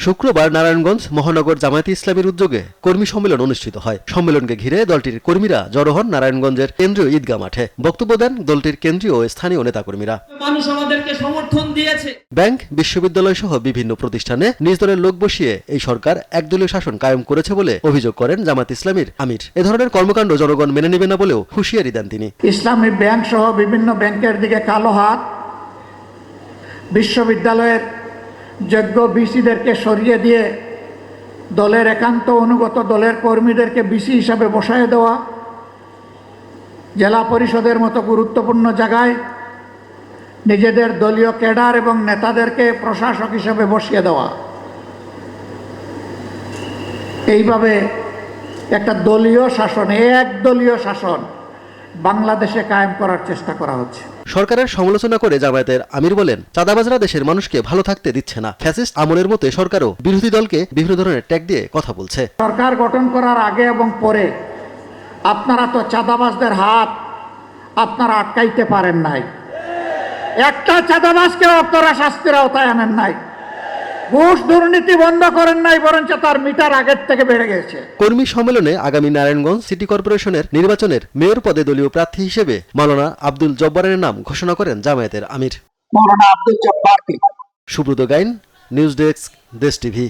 শুক্রবার নারায়ণগঞ্জ মহানগর জামায়াতে ইসলামীর উদ্যোগে কর্মী সম্মেলন অনুষ্ঠিত হয়। সম্মেলনকে ঘিরে দলটির কর্মীরা জড়ো হন নারায়ণগঞ্জের কেন্দ্রীয় ঈদগাহ মাঠে। বক্তব্য দেন দলটির কেন্দ্রীয় ও স্থানীয় নেতাকর্মীরা। মানুষ আমাদেরকে সমর্থন দিয়েছে। ব্যাংক, বিশ্ববিদ্যালয় সহ বিভিন্ন প্রতিষ্ঠানে নিজ দলের লোক বসিয়ে এই সরকার একদলীয় শাসন কায়েম করেছে বলে অভিযোগ করেন জামায়াত ইসলামীর আমির। এ ধরনের কর্মকাণ্ড জনগণ মেনে নেবে না বলেও হুঁশিয়ারি দেন তিনি। ইসলামী ব্যাংক সহ বিভিন্ন ব্যাংকের দিকে কালো হাত, বিশ্ববিদ্যালয়ের যোগ্য ভিসিদেরকে সরিয়ে দিয়ে দলের একান্ত অনুগত দলের কর্মীদেরকে ভিসি হিসাবে বসায় দেওয়া, জেলা পরিষদের মতো গুরুত্বপূর্ণ জায়গায় নিজেদের দলীয় ক্যাডার এবং নেতাদেরকে প্রশাসক হিসাবে বসিয়ে দেওয়া, এইভাবে একটা দলীয় শাসন, একদলীয় শাসন বাংলাদেশে কায়েম করার চেষ্টা করা হচ্ছে। সরকারের সমালোচনা করে জামায়াতের আমির বলেন, চাঁদাবাজরা দেশের মানুষকে ভালো থাকতে দিচ্ছে না। ফ্যাসিস্ট আমলের মতো সরকারও বিরোধী দলকে বিভিন্ন ধরনের ট্যাগ দিয়ে কথা বলছে। সরকার গঠন করার আগে এবং পরে আপনারা তো চাঁদাবাজদের হাত আপনারা আটকাইতে পারেন নাই। একটা চাঁদাবাজকেও আপনারা শাস্তির আওতায় আনেন নাই। ঘুষ দুর্নীতি বন্ধ করেন নাই, বরঞ্চ তার মিটার আগের থেকে বেড়ে গেছে। কর্মী সম্মেলনে আগামী নারায়ণগঞ্জ সিটি কর্পোরেশনের নির্বাচনের মেয়র পদে দলীয় প্রার্থী হিসেবে মাওলানা আব্দুল জব্বারের নাম ঘোষণা করেন জামায়াতের আমির। মাওলানা আব্দুল জব্বারকে। সুব্রত গাইন, নিউজ ডেস্ক, দেশ টিভি।